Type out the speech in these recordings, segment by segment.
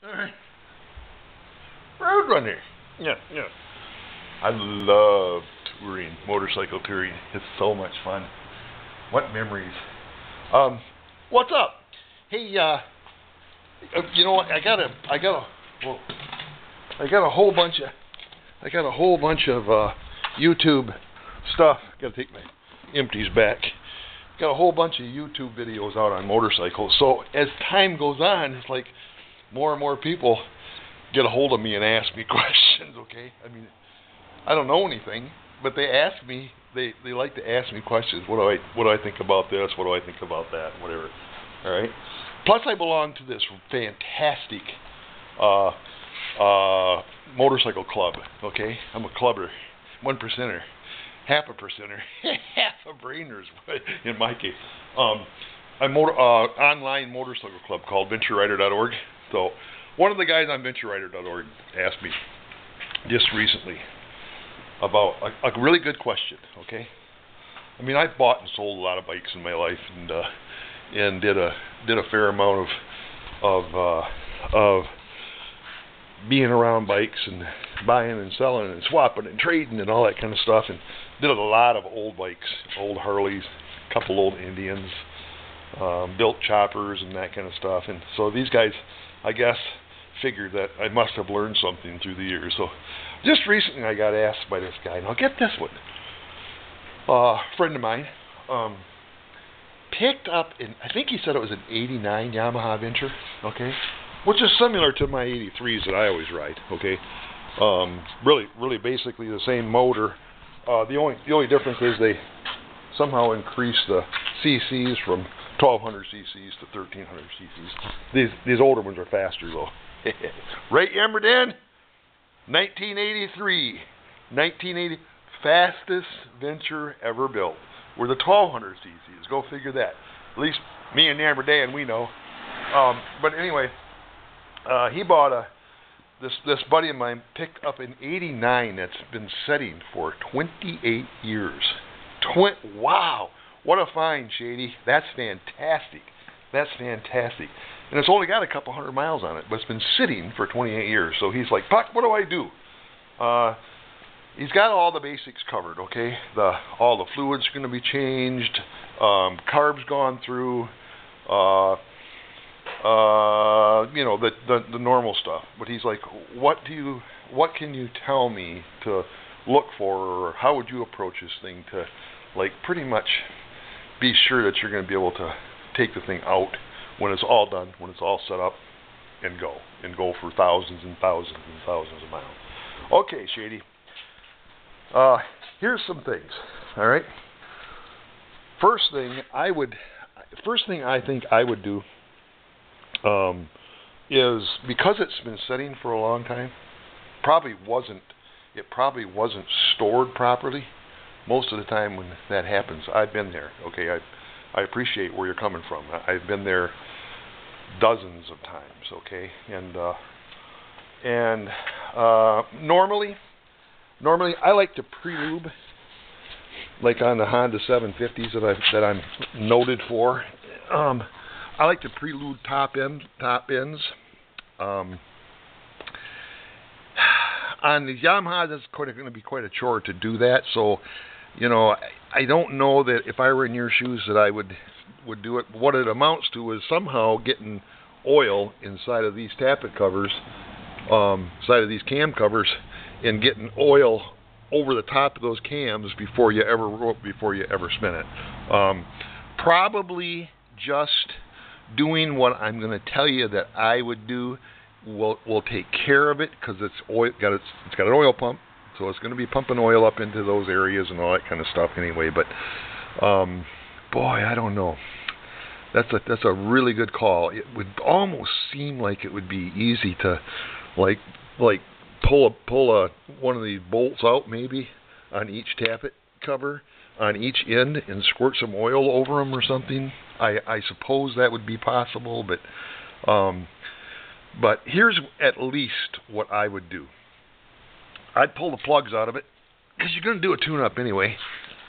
Alright. Roadrunner. Yeah, yeah. I love touring, motorcycle touring. It's so much fun. What memories. Um, what's up? Hey, you know what? Well, I got a whole bunch of YouTube stuff. Got to take my empties back. Got a whole bunch of YouTube videos out on motorcycles. So as time goes on, it's like more and more people get a hold of me and ask me questions. Okay, I mean, I don't know anything, but they ask me. They like to ask me questions. What do I think about this? What do I think about that? Whatever. All right. Plus, I belong to this fantastic motorcycle club. Okay, I'm a clubber, 1%er, half a percenter, half a brainers in my case. I'm online motorcycle club called VentureRider.org. So one of the guys on VentureRider.org asked me just recently about a really good question. Okay, I mean, I've bought and sold a lot of bikes in my life, and did a fair amount of being around bikes and buying and selling and swapping and trading and all that kind of stuff, and did a lot of old bikes, old Harleys, a couple old Indians, built choppers and that kind of stuff. And so these guys, I guess, figured that I must have learned something through the years. So just recently I got asked by this guy. Now get this one. A friend of mine picked up, I think he said it was an 89 Yamaha Venture, okay, which is similar to my 83s that I always ride, okay. Really basically the same motor. The only difference is they somehow increased the CCs from 1200 CCs to 1300 CCs. These older ones are faster though. Right, Yammerdan? 1980, fastest Venture ever built were the 1200 CCs. Go figure that. At least me and Yammerdan, we know. But anyway, he bought this buddy of mine picked up an 89 that's been setting for 28 years. Wow, what a find, Shady. That's fantastic. That's fantastic. And it's only got a couple hundred miles on it, but it's been sitting for 28 years. So he's like, Puck, what do I do? He's got all the basics covered, okay? All the fluids are going to be changed, carbs gone through, you know, the normal stuff. But he's like, what can you tell me to look for, or how would you approach this thing to, like, pretty much be sure that you're going to be able to take the thing out when it's all done, when it's all set up, and go for thousands and thousands and thousands of miles. Okay, Shady. Here's some things. All right. First thing I think I would do is, because it's been sitting for a long time, it probably wasn't stored properly. Most of the time when that happens, I've been there. Okay, I appreciate where you're coming from. I've been there dozens of times. Okay, and normally I like to pre-lube, like on the Honda 750s that I'm noted for. I like to pre-lube top ends. On the Yamaha, that's going to be quite a chore to do that. So, you know, I don't know that if I were in your shoes that I would do it. What it amounts to is somehow getting oil inside of these tappet covers, side of these cam covers, and getting oil over the top of those cams before you ever spin it. Probably just doing what I'm going to tell you that I would do will take care of it, because it's got an oil pump, so it's going to be pumping oil up into those areas and all that kind of stuff anyway. But boy, I don't know. That's a really good call. It would almost seem like it would be easy to like pull one of these bolts out, maybe on each tappet cover on each end, and squirt some oil over them or something. I suppose that would be possible, but here's at least what I would do. I'd pull the plugs out of it, because you're going to do a tune-up anyway.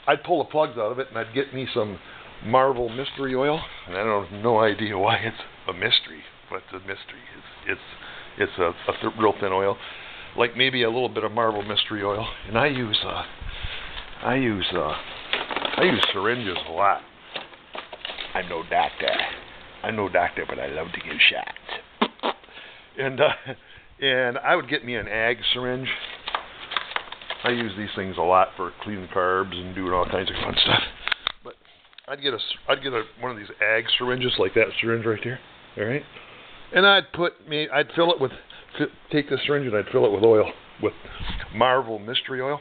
I'd pull the plugs out of it, and I'd get me some Marvel mystery oil. And I don't have no idea why it's a mystery, but it's a mystery. It's a real thin oil, like maybe a little bit of Marvel Mystery Oil. And I use syringes a lot. I'm no doctor, but I love to give shots. And I would get me an ag syringe. I use these things a lot for cleaning carbs and doing all kinds of fun stuff. But I'd get one of these ag syringes, like that syringe right there. All right, and I'd fill it with, take the syringe and I'd fill it with oil, with Marvel Mystery Oil.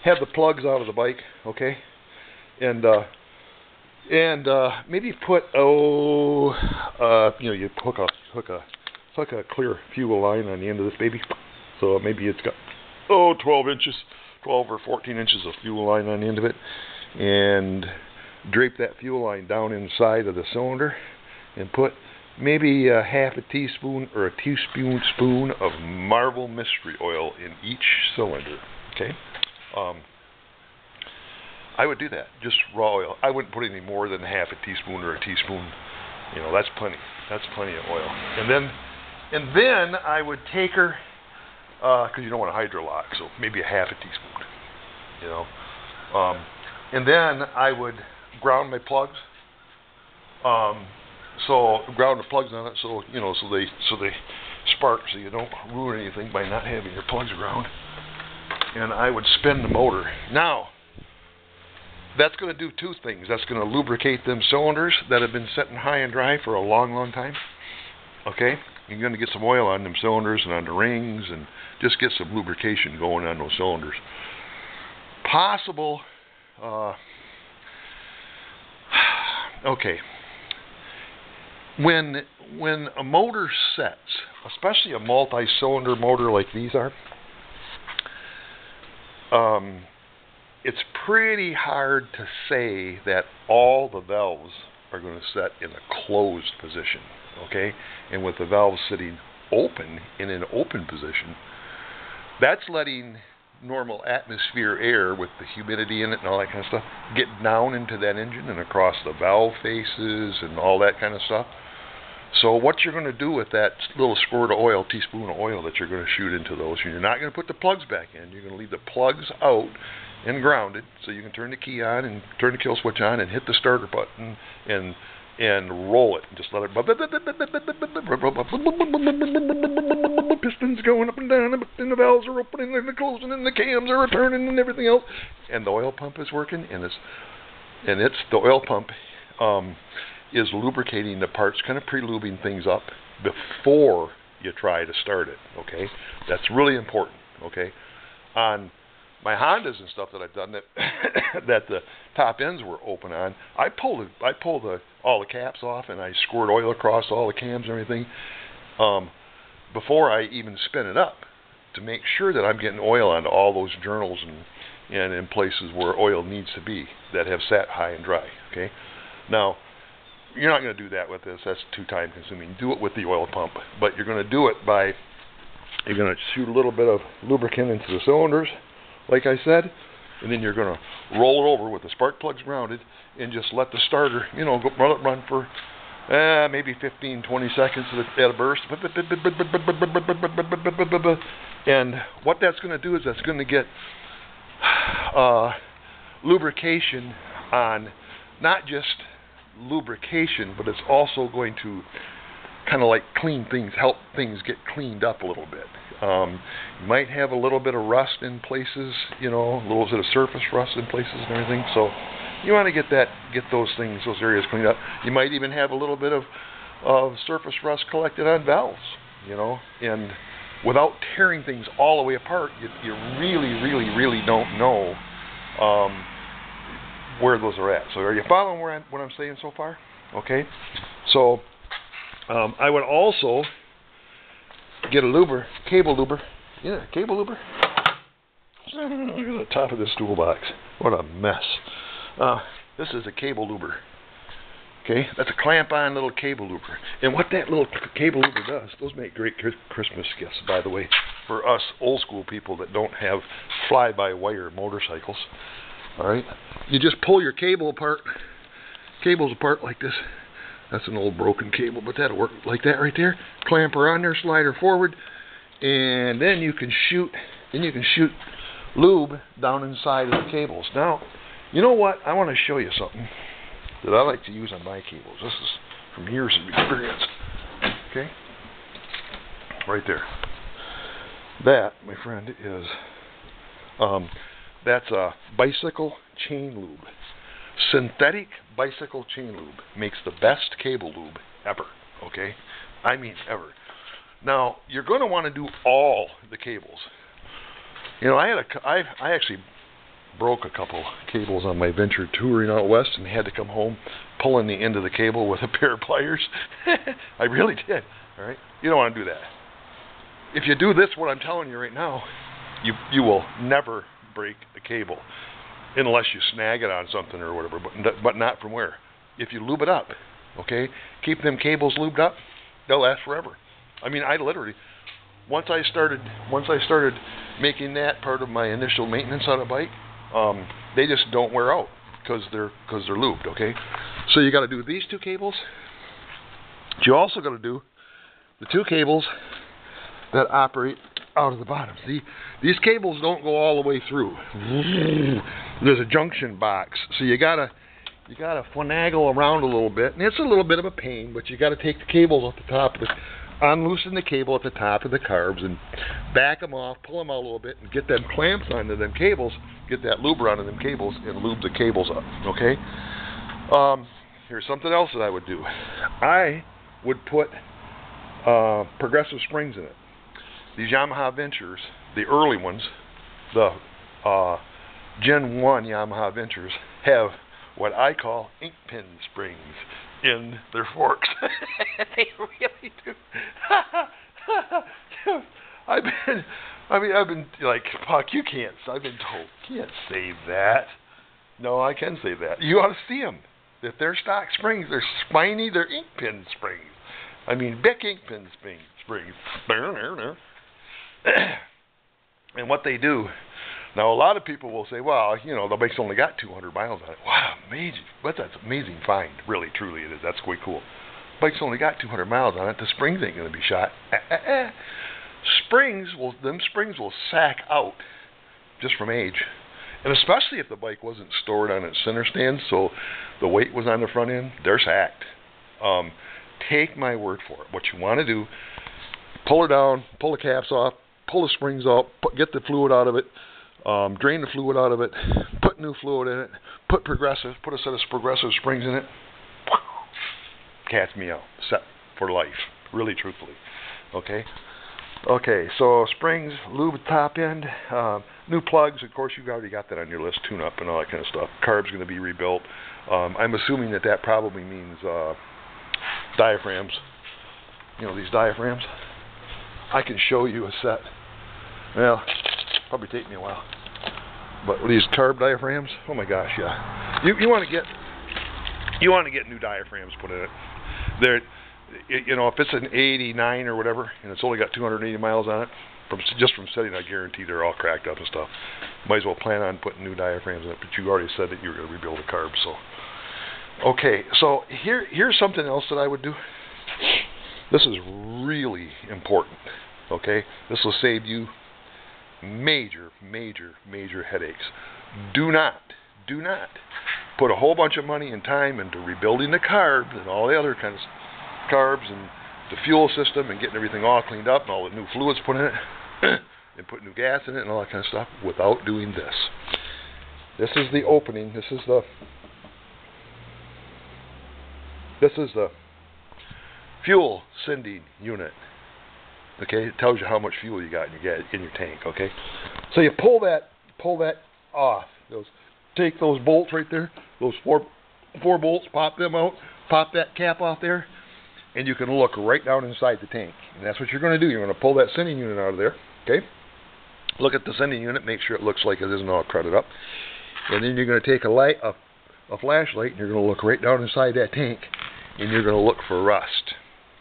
Have the plugs out of the bike, okay, and maybe put you hook a clear fuel line on the end of this baby. So maybe it's got 12 or 14 inches of fuel line on the end of it, and drape that fuel line down inside of the cylinder, and put maybe a half a teaspoon or a teaspoon of Marvel Mystery Oil in each cylinder. Okay. I would do that, just raw oil. I wouldn't put any more than half a teaspoon or a teaspoon. You know, that's plenty. That's plenty of oil. And then I would take her, because you don't want to hydrolock, so maybe a half a teaspoon. You know, and then I would ground my plugs. So ground the plugs on it, so you know, so they spark, so you don't ruin anything by not having your plugs ground. And I would spin the motor. Now, that's going to do two things. That's going to lubricate them cylinders that have been sitting high and dry for a long, long time. Okay? You're going to get some oil on them cylinders and on the rings, and just get some lubrication going on those cylinders. Possible. Okay. When a motor sets, especially a multi-cylinder motor like these are, it's pretty hard to say that all the valves are going to set in a closed position, okay? And with the valves sitting open, in an open position, that's letting normal atmosphere air with the humidity in it and all that kind of stuff get down into that engine and across the valve faces and all that kind of stuff. So what you're going to do with that little squirt of oil, teaspoon of oil that you're going to shoot into those, you're not going to put the plugs back in. You're going to leave the plugs out and grounded, so you can turn the key on and turn the kill switch on and hit the starter button and roll it and just let it, pistons going up and down, and the valves are opening and they're closing and the cams are returning and everything else, and the oil pump is working, and the oil pump is lubricating the parts, kind of pre-lubing things up before you try to start it. Okay, that's really important. Okay, on my Hondas and stuff that I've done that that the top ends were open on, I pulled all the caps off and I squirt oil across all the cams and everything before I even spin it up, to make sure that I'm getting oil onto all those journals and in places where oil needs to be that have sat high and dry. Okay, now you're not going to do that with this. That's too time consuming. Do it with the oil pump, but you're going to do it by, you're going to shoot a little bit of lubricant into the cylinders, like I said, and then you're going to roll it over with the spark plugs grounded and just let the starter, you know, run for maybe 15, 20 seconds at a burst. And what that's going to do is that's going to get lubrication on, not just lubrication, but it's also going to kind of like clean things, help things get cleaned up a little bit. You might have a little bit of rust in places, you know, a little bit of surface rust in places and everything. So you want to get those things, those areas cleaned up. You might even have a little bit of surface rust collected on valves, you know, and without tearing things all the way apart, you really don't know where those are at. So are you following what I'm saying so far? Okay. So I would also get a cable luber. Yeah, cable luber. Look at the top of this toolbox. What a mess. This is a cable luber. Okay, that's a clamp-on little cable luber. And what that little cable luber does, those make great Christmas gifts, by the way, for us old-school people that don't have fly-by-wire motorcycles. All right, you just pull your cables apart like this, That's an old broken cable, but that'll work like that right there. Clamp her on there, slide her forward, and then you can shoot. Lube down inside of the cables. Now, you know what? I want to show you something that I like to use on my cables. This is from years of experience. Okay, right there. That, my friend, is that's a bicycle chain lube. Synthetic bicycle chain lube makes the best cable lube ever. Okay, I mean ever. Now you're going to want to do all the cables. You know, I actually broke a couple cables on my Venture touring out west, and had to come home pulling the end of the cable with a pair of pliers. I really did. All right, you don't want to do that. If you do this, what I'm telling you right now, you will never break a cable unless you snag it on something or whatever. But not from where? If you lube it up, okay, keep them cables lubed up, they'll last forever. I mean, I literally. Once I started making that part of my initial maintenance on a bike, they just don't wear out because they're lubed. Okay, so you got to do these two cables. But you also got to do the two cables that operate out of the bottom. See, these cables don't go all the way through. There's a junction box, so you gotta finagle around a little bit, and it's a little bit of a pain. But you got to take the cables off the top of it. Unloosen the cable at the top of the carbs and back them off, pull them out a little bit, and get them clamps onto them cables, get that luber onto them cables, and lube the cables up, okay? Here's something else that I would do. I would put progressive springs in it. These Yamaha Ventures, the early ones, the Gen 1 Yamaha Ventures, have what I call ink pen springs in their forks. They really do. I've been like, Puck, I've been told, you can't say that. No, I can say that. You ought to see them. If they're stock springs, they're spiny, they're ink pen springs. I mean, Bic ink pen springs. And what they do, now a lot of people will say, well, you know, the bike's only got 200 miles on it. Wow, amazing. But that's an amazing find. Really, truly it is. That's quite cool. Bike's only got 200 miles on it. The springs ain't going to be shot. Springs will sack out just from age. And especially if the bike wasn't stored on its center stand, so the weight was on the front end, they're sacked. Take my word for it. What you want to do, pull her down, pull the caps off, pull the springs off, get the fluid out of it, drain the fluid out of it, put new fluid in it, put a set of progressive springs in it. Cat's meow. Set for life. Really, truthfully. Okay? Okay, so springs, lube top end, new plugs. Of course, you've already got that on your list, tune-up and all that kind of stuff. Carb's going to be rebuilt. I'm assuming that probably means diaphragms. You know, these diaphragms. I can show you a set. Well, probably take me a while. But these carb diaphragms, oh my gosh, yeah. You want to get new diaphragms put in it. They're, you know, if it's an 89 or whatever, and it's only got 280 miles on it, just from setting, I guarantee they're all cracked up and stuff. Might as well plan on putting new diaphragms in it, but you already said that you were going to rebuild the carb, so. Okay, so here's something else that I would do. This is really important, okay? This will save you major headaches. Do not put a whole bunch of money and time into rebuilding the carbs and all the other kinds of carbs and the fuel system and getting everything all cleaned up and all the new fluids put in it and put new gas in it and all that kind of stuff without doing this. This is the opening. This is the fuel sending unit. Okay, it tells you how much fuel you got in your tank. Okay, so you pull that off. Take those bolts right there, those four bolts, pop them out, pop that cap off there, and you can look right down inside the tank. And that's what you're going to do. You're going to pull that sending unit out of there. Okay, look at the sending unit, make sure it looks like it isn't all cruded up, and then you're going to take a flashlight, and you're going to look right down inside that tank, and you're going to look for rust.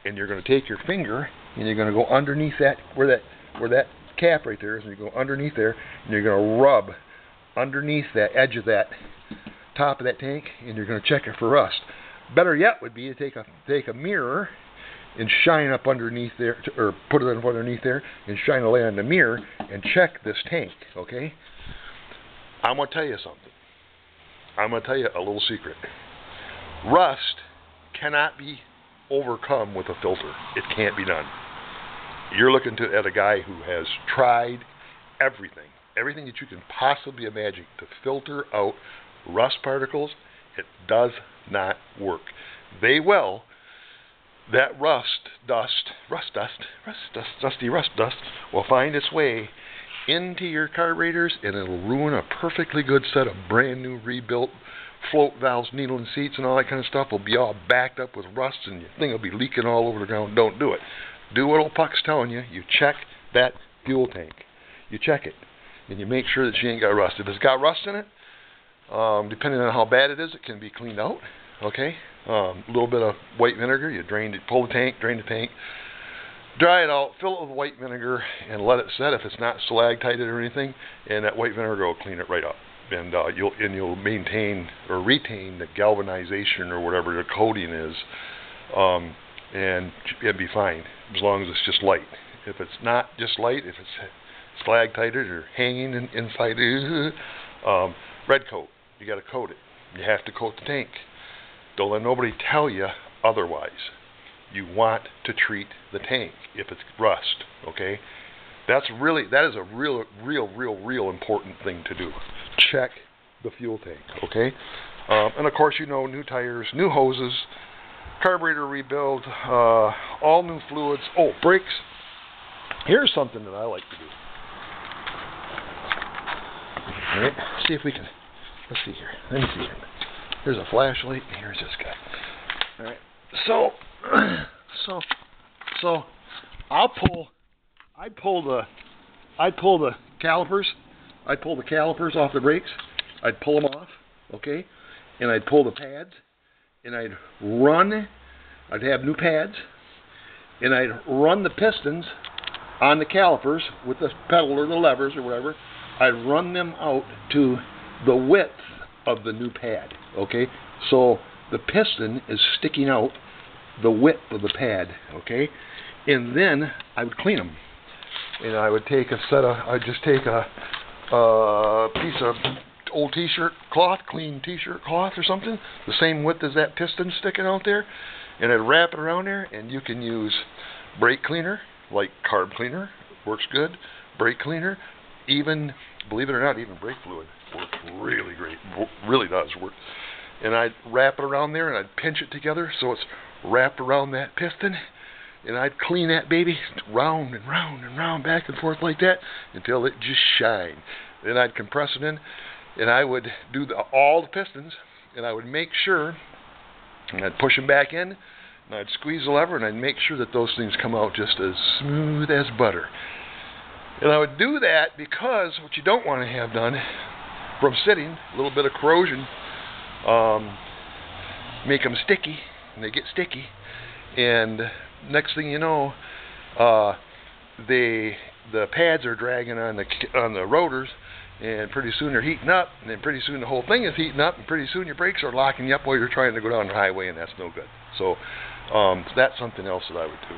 And you're going to take your finger and you're going to go underneath that where that cap right there is, and you go underneath there and you're going to rub underneath that edge of that top of that tank, and you're going to check it for rust. Better yet would be to take a mirror and shine up underneath there, or put it up underneath there and shine a light on the mirror and check this tank, okay? I'm going to tell you something. I'm going to tell you a little secret. Rust cannot be overcome with a filter. It can't be done. You're looking at a guy who has tried everything that you can possibly imagine to filter out rust particles. It does not work. That dusty rust dust will find its way into your carburetors, and it'll ruin a perfectly good set of brand new rebuilt float valves, needle and seats, and all that kind of stuff. Will be all backed up with rust, and your thing will be leaking all over the ground. Don't do it. Do what old Puck's telling you. You check that fuel tank. You check it, and you make sure that she ain't got rust. If it's got rust in it, depending on how bad it is, it can be cleaned out. Okay, a little bit of white vinegar. You pull the tank, drain the tank, dry it out, fill it with white vinegar, and let it set. If it's not stalactited or anything, and that white vinegar will clean it right up, and you'll maintain or retain the galvanization or whatever the coating is, and it'll be fine as long as it's just light. If it's not just light, if it's stalactited or hanging inside, red coat. You got to coat it. You have to coat the tank. Don't let nobody tell you otherwise. You want to treat the tank if it's rust, okay? That is a real important thing to do. Check the fuel tank, okay? And of course, new tires, new hoses, carburetor rebuild, all new fluids. Oh, brakes. Here's something that I like to do. All right, see if we can. Let's see here. Let me see here. Here's a flashlight. Here's this guy. All right. So I'd pull the calipers. I'd pull the calipers off the brakes. I'd pull them off, okay? And I'd pull the pads, and I'd have new pads, and I'd run the pistons on the calipers with the pedal or the levers or whatever. I'd run them out to the width of the new pad, okay? So the piston is sticking out the width of the pad, okay? And then I would clean them. And I would take I'd just take a piece of old t-shirt cloth, clean t-shirt cloth or something, the same width as that piston sticking out there, and I'd wrap it around there, and you can use brake cleaner, like carb cleaner, works good, brake cleaner, even, believe it or not, even brake fluid works really great, really does work. And I'd wrap it around there, and I'd pinch it together so it's wrapped around that piston, and I'd clean that baby round and round and round, back and forth like that until it just shined. Then I'd compress it in, and I would do all the pistons, and I would make sure, and I'd push them back in, and I'd squeeze the lever, and I'd make sure that those things come out just as smooth as butter. And I would do that because what you don't want to have done from sitting, a little bit of corrosion, make them sticky, and they get sticky, and next thing you know, the pads are dragging on the rotors, and pretty soon they're heating up, and then pretty soon the whole thing is heating up, and pretty soon your brakes are locking you up while you're trying to go down the highway, and that's no good. So that's something else that I would do.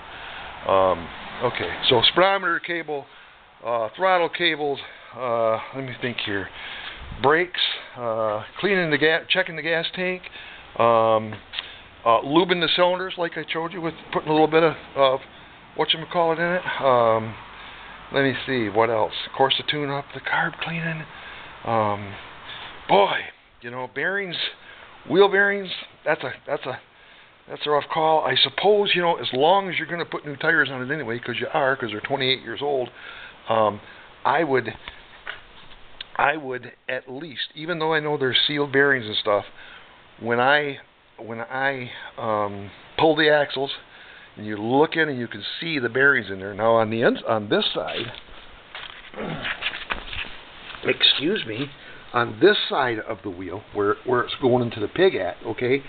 Okay, so speedometer cable, throttle cables, let me think here, brakes, cleaning the gas, checking the gas tank, lubing the cylinders like I showed you with putting a little bit of whatchamacallit in it. Let me see, what else? Of course, the tune-up, the carb cleaning. Boy, bearings, wheel bearings, that's a rough call. I suppose, as long as you're going to put new tires on it anyway, because they're 28 years old, I would at least, even though I know there's sealed bearings and stuff, when I pull the axles, and you look in and you can see the bearings in there. Now on this side, excuse me, on this side of the wheel, where it's going into the pig at, okay,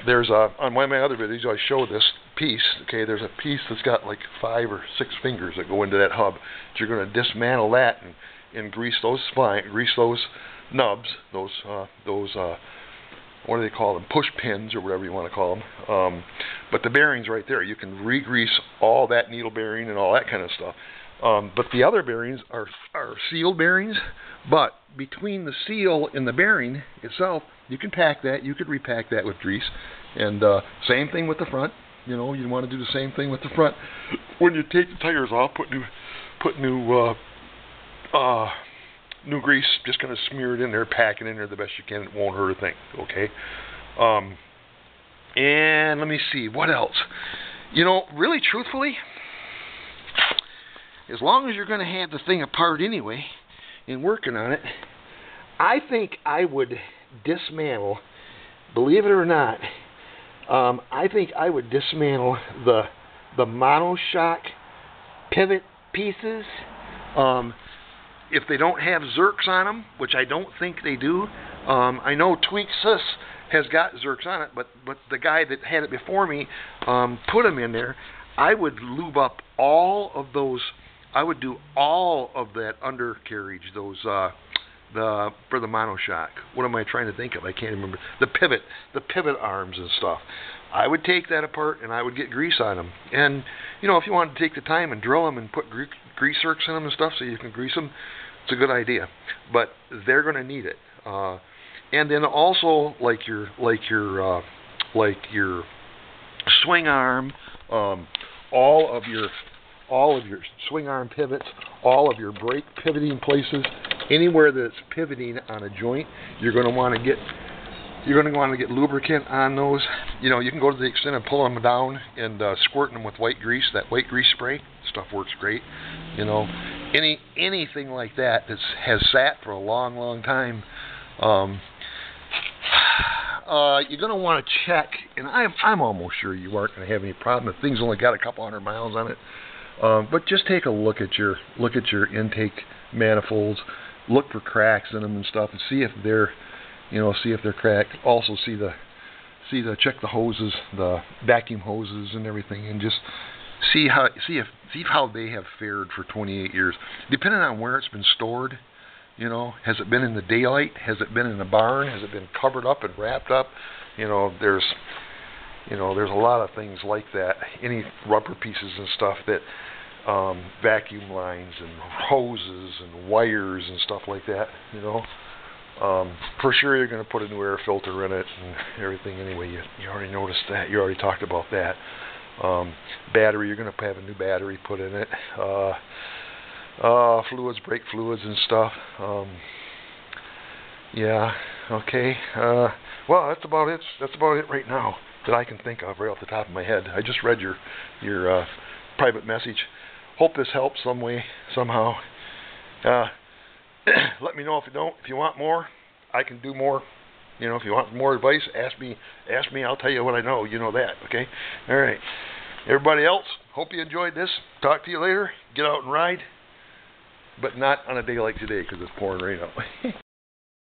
there's on one of my other videos I show this piece, okay, there's a piece that's got like 5 or 6 fingers that go into that hub. You're going to dismantle that and grease those nubs, those what do they call them? Push pins or whatever you want to call them. But the bearings right there, you can re-grease all that needle bearing and all that kind of stuff. But the other bearings are sealed bearings. But between the seal and the bearing itself, you can pack that. You could repack that with grease. And same thing with the front. You know, you want to do the same thing with the front. When you take the tires off, put new grease. Just kind of smear it in there, pack it in there the best you can. It won't hurt a thing. Okay. And let me see what else. You know, really, truthfully, as long as you're going to have the thing apart anyway, and working on it, I think I would dismantle. Believe it or not, I think I would dismantle the monoshock pivot pieces. If they don't have Zerks on them, which I don't think they do. I know Tweaksus has got Zerks on it, but the guy that had it before me put them in there. I would lube up all of those. I would do all of that undercarriage, those for the monoshock. What am I trying to think of? I can't remember. The pivot arms and stuff. I would take that apart and I would get grease on them. And you know, if you want to take the time and drill them and put grease zerks in them and stuff so you can grease them, it's a good idea. But they're going to need it. And then also like your swing arm, all of your swing arm pivots, all of your brake pivoting places, anywhere that's pivoting on a joint, you're going to want to get lubricant on those. You know, you can go to the extent of pulling them down and squirting them with white grease. That white grease spray stuff works great. You know, anything like that that has sat for a long time. You're going to want to check, and I'm almost sure you aren't going to have any problem. The thing's only got a couple 100 miles on it. But just take a look at your intake manifolds, look for cracks in them and stuff, and see if they're cracked. Also check the hoses, the vacuum hoses and everything, and just see how they have fared for 28 years. Depending on where it's been stored, you know, has it been in the daylight? Has it been in a barn? Has it been covered up and wrapped up? You know, there's a lot of things like that. Any rubber pieces and stuff that vacuum lines and hoses and wires and stuff like that, you know. For sure you're going to put a new air filter in it and everything anyway. You already noticed that. You already talked about that. Battery, you're going to have a new battery put in it. Fluids, brake fluids and stuff. Yeah, okay. Well, that's about it. That's about it right now that I can think of right off the top of my head. I just read your private message. Hope this helps some way, somehow. Let me know if you don't. If you want more, I can do more. You know, if you want more advice, ask me. I'll tell you what I know. You know that, okay? All right. Everybody else, hope you enjoyed this. Talk to you later. Get out and ride, but not on a day like today because it's pouring rain out.